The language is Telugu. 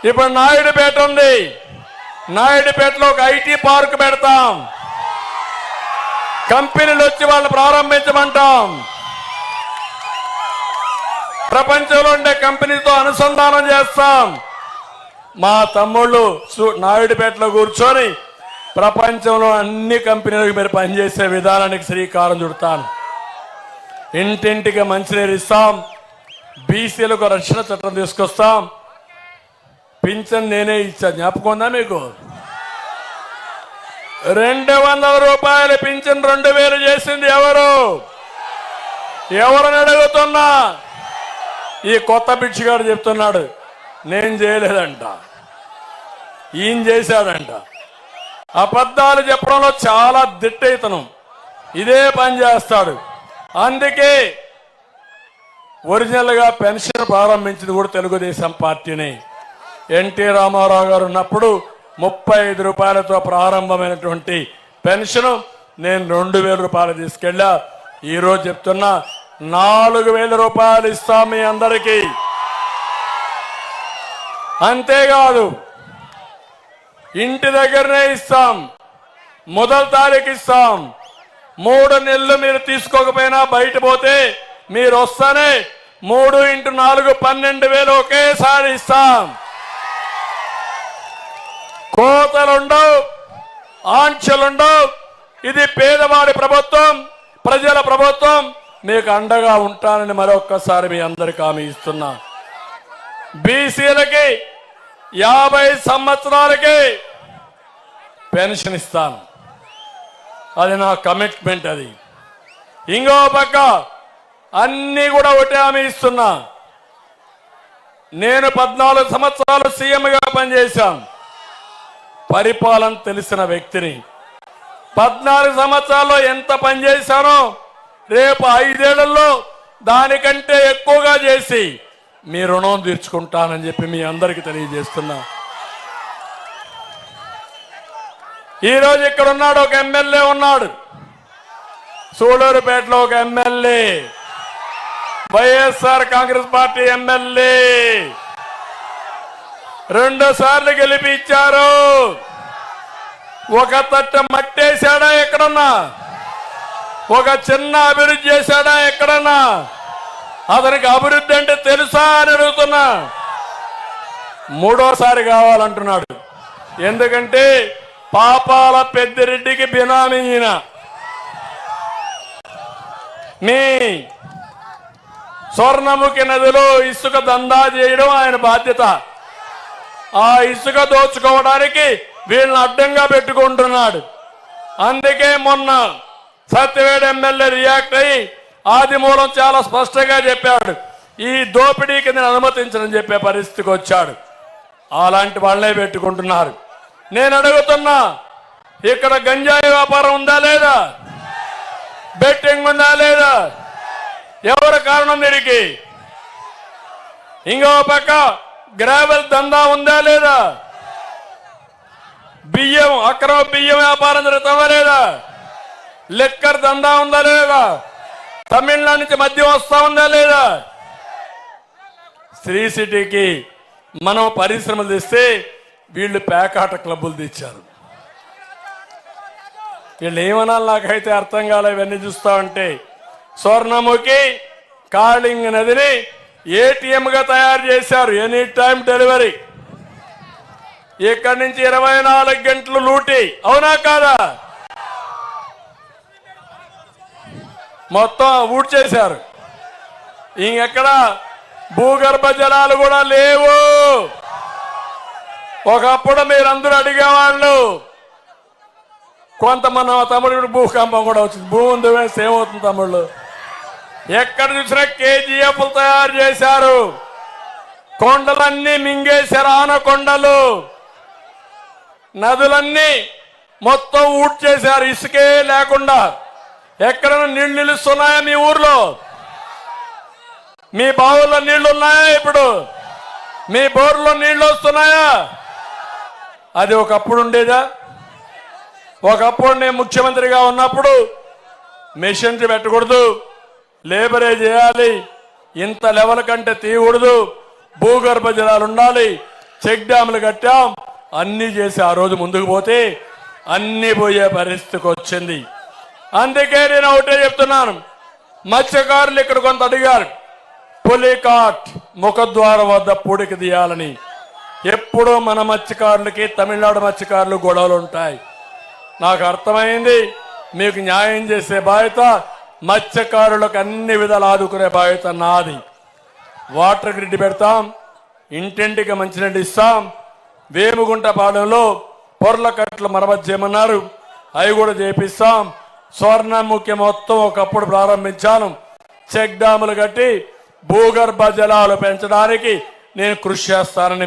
ఇప్పుడు నాయుడుపేట ఉంది, నాయుడుపేటలో ఒక ఐటీ పార్క్ పెడతాం, కంపెనీలు వచ్చి వాళ్ళు ప్రారంభించమంటాం, ప్రపంచంలో ఉండే కంపెనీతో అనుసంధానం చేస్తాం. మా తమ్ముళ్ళు నాయుడుపేటలో కూర్చొని ప్రపంచంలో అన్ని కంపెనీలకు మీరు పనిచేసే విధానానికి శ్రీకారం చుడతాను. ఇంటింటికి మంచినీరు ఇస్తాం, బీసీలకు రక్షణ చట్టం తీసుకొస్తాం. పింఛన్ నేనే ఇచ్చా, జ్ఞాపకం ఉందా మీకు? 200 రూపాయలు పింఛన్ 2000 చేసింది ఎవరు? ఎవరని అడుగుతున్నా? ఈ కొత్త పిచ్చిగాడు చెప్తున్నాడు నేను చేయలేదంట, ఈయన చేశాడంట. అబద్ధాలు చెప్పడంలో చాలా దిట్టయితనం, ఇదే పని చేస్తాడు. అందుకే ఒరిజినల్గా పెన్షన్ ప్రారంభించింది కూడా తెలుగుదేశం పార్టీని. ఎన్టీ రామారావు గారు ఉన్నప్పుడు 35 రూపాయలతో ప్రారంభమైనటువంటి పెన్షన్ నేను 2000 రూపాయలు తీసుకెళ్ళా. ఈరోజు చెప్తున్నా 4000 రూపాయలు ఇస్తాం మీ అందరికీ. అంతేకాదు ఇంటి దగ్గరనే ఇస్తాం, మొదటి తారీఖు ఇస్తాం. 3 నెలలు మీరు తీసుకోకపోయినా బయట పోతే మీరు వస్తానే 3 × 4 12,000 ఒకేసారి ఇస్తాం. కోతలుండవు, ఆంక్షలుండవు. ఇది పేదవాడి ప్రభుత్వం, ప్రజల ప్రభుత్వం. మీకు అండగా ఉంటానని మరొక్కసారి మీ అందరికీ హామీ ఇస్తున్నా. బీసీలకి 50 సంవత్సరాలకి పెన్షన్ ఇస్తాను, అది నా కమిట్మెంట్. అది ఇంకో పక్క అన్ని కూడా ఒకటే హామీ ఇస్తున్నా. నేను 14 సంవత్సరాలు సీఎంగా పనిచేశాను, పరిపాలన తెలిసిన వ్యక్తిని. 14 సంవత్సరాల్లో ఎంత పనిచేశానో రేపు 5 ఏళ్లలో దానికంటే ఎక్కువగా చేసి మీ రుణం తీర్చుకుంటానని చెప్పి మీ అందరికీ తెలియజేస్తున్నా. ఈరోజు ఇక్కడ ఉన్నాడు, ఒక ఎమ్మెల్యే ఉన్నాడు, సూళూరుపేటలో ఒక MLA, YSR Congress party MLA, 2 సార్లు గెలిపించారు. ఒక తట్ట మట్టేశాడా ఎక్కడన్నా? ఒక చిన్న అభివృద్ధి చేశాడా ఎక్కడన్నా? అతనికి అభివృద్ధి అంటే తెలుసా అని అడుగుతున్నా. 3వసారి కావాలంటున్నాడు. ఎందుకంటే పాపాల పెద్దిరెడ్డికి బినామీ ఈయన. మీ స్వర్ణముఖి నదిలో ఇసుక దందా చేయడం ఆయన బాధ్యత. ఆ ఇసుక దోచుకోవడానికి వీళ్ళని అడ్డంగా పెట్టుకుంటున్నాడు. అందుకే మొన్న సత్యవేడు ఎమ్మెల్యే రియాక్ట్ అయ్యి ఆదిమూలం చాలా స్పష్టంగా చెప్పాడు, ఈ దోపిడీకి నేను అనుమతించనని చెప్పే పరిస్థితికి వచ్చాడు. అలాంటి వాళ్ళనే పెట్టుకుంటున్నారు. నేను అడుగుతున్నా, ఇక్కడ గంజాయి వ్యాపారం ఉందా లేదా? బెట్టింగ్ ఉందా లేదా? ఎవరు కారణం దీనికి? ఇంకో పక్క గ్రావెల్ దందా ఉందా లేదా? బియ్యం, అక్రమ బియ్యం వ్యాపారం జరుగుతుందా లేదా? లిక్కర్ దందా ఉందా లేదా? తమిళనాడు నుంచి మద్యం వస్తా ఉందా లేదా? శ్రీ సిటీకి మనం పరిశ్రమలు తెస్తే వీళ్ళు పేకాట క్లబ్బులు తెచ్చారు. వీళ్ళు ఏమనాలి నాకైతే అర్థం కాలే. ఇవన్నీ చూస్తా ఉంటే స్వర్ణముఖి కాళింగ్ నదిని ఏటీఎంగా తయారు చేశారు, ఎనీ టైం డెలివరీ. ఇక్కడి నుంచి 24 గంటలు లూటీ, అవునా కాదా? మొత్తం ఊడ్ చేశారు. ఇంకెక్కడ భూగర్భ జలాలు కూడా లేవు. ఒకప్పుడు మీరందరూ అడిగేవాళ్ళు, కొంతమంది తమ్ముడు భూకంపం కూడా వచ్చింది, భూమి ఉంది వేస్తే ఏమవుతుంది తమ్ముళ్ళు? ఎక్కడ చూసినా కేజీఎఫ్లు తయారు చేశారు, కొండలన్నీ మింగేశారు, ఆనకొండలు, నదులన్నీ మొత్తం ఊడ్ చేశారు, ఇసుకే లేకుండా. ఎక్కడైనా నీళ్లు నిలుస్తున్నాయా మీ ఊర్లో? మీ బావుల్లో నీళ్లు ఉన్నాయా? ఇప్పుడు మీ బోర్లో నీళ్లు వస్తున్నాయా? అది ఒకప్పుడు ఉండేదా? ఒకప్పుడు నేను ముఖ్యమంత్రిగా ఉన్నప్పుడు మెషినరీ పెట్టకూడదు, లేబరే చేయాలి, ఇంత లెవెల్ కంటే తీయకూడదు, భూగర్భ జలాలు ఉండాలి, చెక్ డ్యాములు కట్టాం, అన్ని చేసి ఆ రోజు ముందుకు పోతే అన్ని పోయే పరిస్థితికి వచ్చింది. అందుకే నేను ఒకటే చెప్తున్నాను, మత్స్యకారులు ఇక్కడ కొంత అడిగారు, పులికాట్ ముఖద్వారం వద్ద పూడికి తీయాలని. ఎప్పుడూ మన మత్స్యకారులకి తమిళనాడు మత్స్యకారులు గొడవలు ఉంటాయి. నాకు అర్థమైంది, మీకు న్యాయం చేసే బాధ్యత, మత్స్యకారులకు అన్ని విధాలు ఆదుకునే బాధ్యత నాది. వాటర్ గ్రిడ్ పెడతాం, ఇంటింటికి మంచినీళ్ళు ఇస్తాం. వేముగుంట పాలెంలో పొర్ల కట్టలు మరమ్మతు చేయమన్నారు, అవి కూడా చేపిస్తాం. స్వర్ణముఖి మొత్తం ఒకప్పుడు ప్రారంభించాను. చెక్ డ్యాములు కట్టి భూగర్భ జలాలు పెంచడానికి నేను కృషి చేస్తానని